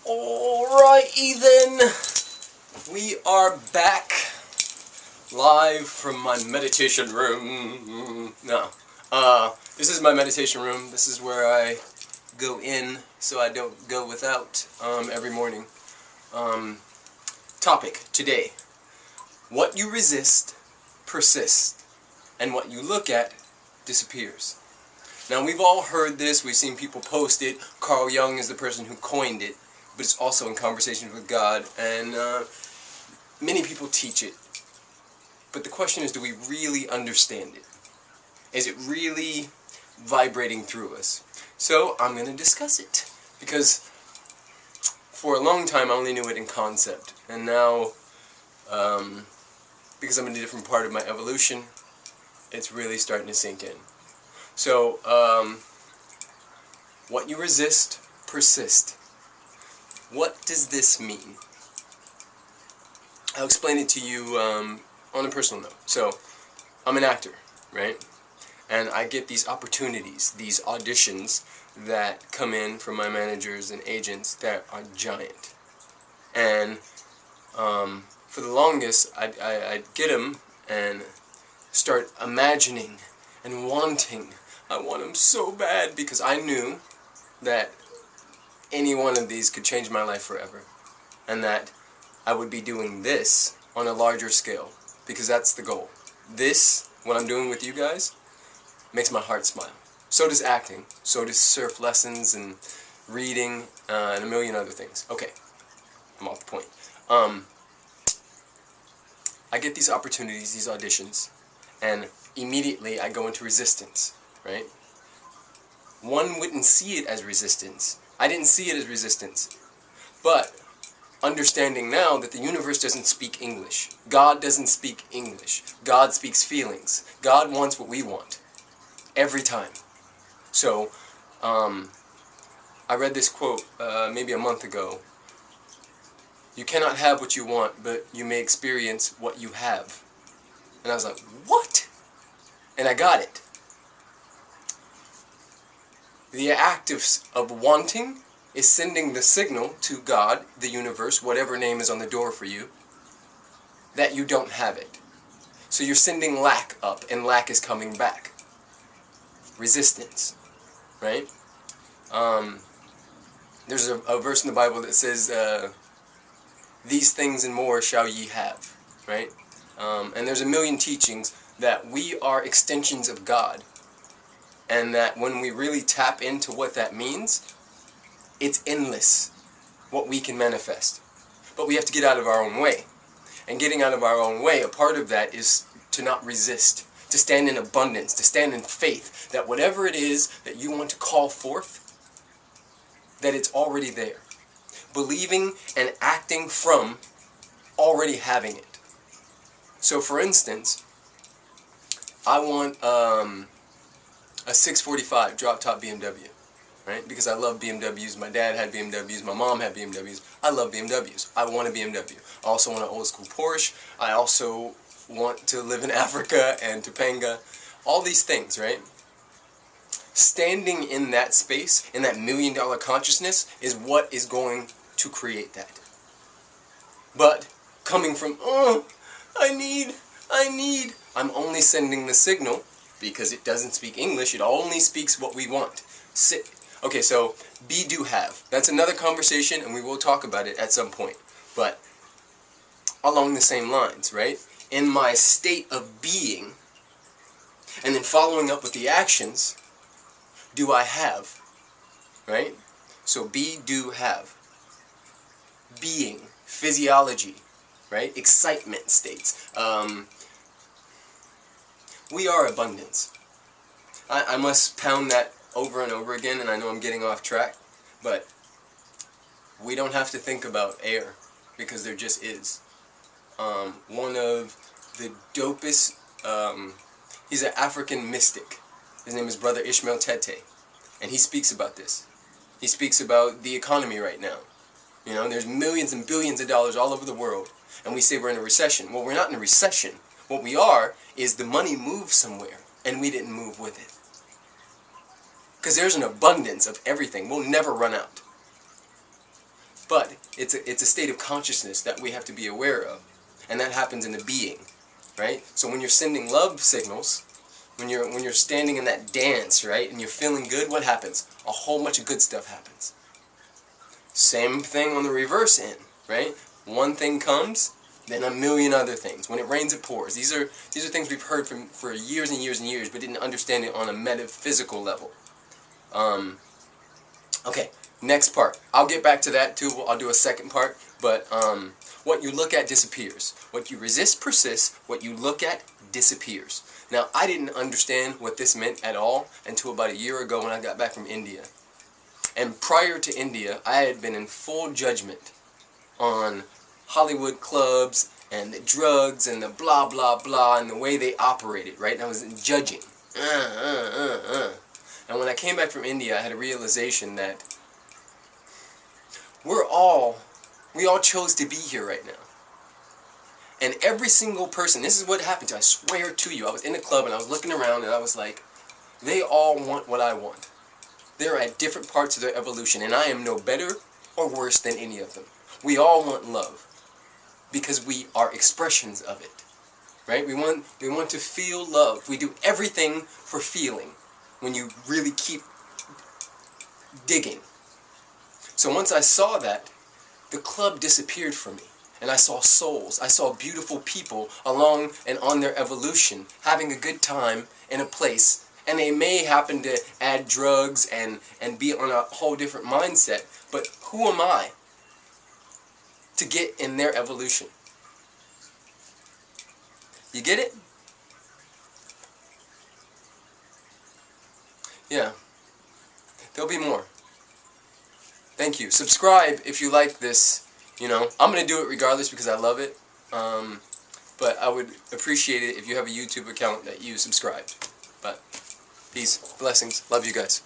Alrighty then, we are back live from my meditation room. This is my meditation room. This is where I go in so I don't go without every morning. Topic today: what you resist persists, and what you look at disappears. Now, we've all heard this, we've seen people post it. Carl Jung is the person who coined it, but it's also in Conversations with God, and many people teach it. But the question is, do we really understand it? Is it really vibrating through us? So I'm going to discuss it, because for a long time I only knew it in concept, and now, because I'm in a different part of my evolution, it's really starting to sink in. So, what you resist persists. What does this mean? I'll explain it to you on a personal note. So, I'm an actor, right? And I get these opportunities, these auditions that come in from my managers and agents that are giant. And for the longest, I'd get them and start imagining and wanting. I want them so bad, because I knew that any one of these could change my life forever, and that I would be doing this on a larger scale, because that's the goal. This, what I'm doing with you guys, makes my heart smile. So does acting, so does surf lessons and reading and a million other things. Okay, I'm off the point. I get these opportunities, these auditions, and immediately I go into resistance, right? One wouldn't see it as resistance. I didn't see it as resistance. But understanding now that the universe doesn't speak English. God doesn't speak English. God speaks feelings. God wants what we want. Every time. So, I read this quote maybe a month ago. You cannot have what you want, but you may experience what you have. And I was like, what? And I got it. The act of wanting is sending the signal to God, the universe, whatever name is on the door for you, that you don't have it. So you're sending lack up, and lack is coming back. Resistance, right? There's a verse in the Bible that says, these things and more shall ye have, right? And there's a million teachings that we are extensions of God, and that when we really tap into what that means, it's endless what we can manifest. But we have to get out of our own way. And getting out of our own way, a part of that is to not resist, to stand in abundance, to stand in faith that whatever it is that you want to call forth, that it's already there. Believing and acting from already having it. So for instance, I want a 645 drop-top BMW, right? Because I love BMWs. My dad had BMWs. My mom had BMWs. I love BMWs. I want a BMW. I also want an old-school Porsche. I also want to live in Africa and Topanga. All these things, right? Standing in that space, in that million-dollar consciousness, is what is going to create that. But coming from, I need, I'm only sending the signal, because it doesn't speak English, it only speaks what we want. Okay, so be, do, have. That's another conversation, and we will talk about it at some point. But along the same lines, right? In my state of being, and then following up with the actions, do I have, right? So be, do, have. Being, physiology, right? Excitement states. We are abundance. I must pound that over and over again, and I know I'm getting off track, but we don't have to think about air, because there just is. One of the dopest, he's an African mystic. His name is Brother Ishmael Tete, and he speaks about this. He speaks about the economy right now. You know, there's millions and billions of dollars all over the world, and we say we're in a recession. Well, we're not in a recession. What we are is the money moved somewhere, and we didn't move with it. Because there's an abundance of everything. We'll never run out. But it's a state of consciousness that we have to be aware of. And that happens in the being, right? So when you're sending love signals, when you're standing in that dance, right, and you're feeling good, what happens? A whole bunch of good stuff happens. Same thing on the reverse end, right? One thing comes, then a million other things. When it rains, it pours. These are things we've heard for years and years and years, but didn't understand it on a metaphysical level. Okay, next part. I'll get back to that too. I'll do a second part. But what you look at disappears. What you resist persists. What you look at disappears. Now, I didn't understand what this meant at all until about a year ago when I got back from India. And prior to India, I had been in full judgment on Hollywood clubs and the drugs and the blah, blah, blah, and the way they operated, right? And I was judging. And when I came back from India, I had a realization that we all chose to be here right now. And every single person, this is what happened to, I swear to you, I was in a club and I was looking around and I was like, they all want what I want. They're at different parts of their evolution, and I am no better or worse than any of them. We all want love because we are expressions of it, right? We want to feel love. We do everything for feeling when you really keep digging. So once I saw that, the club disappeared from me. And I saw souls. I saw beautiful people along and on their evolution, having a good time in a place. And they may happen to add drugs and be on a whole different mindset. But who am I to get in their evolution? You get it? Yeah. There'll be more. Thank you. Subscribe if you like this. You know, I'm going to do it regardless because I love it. But I would appreciate it if you have a YouTube account that you subscribe. But peace, blessings, love you guys.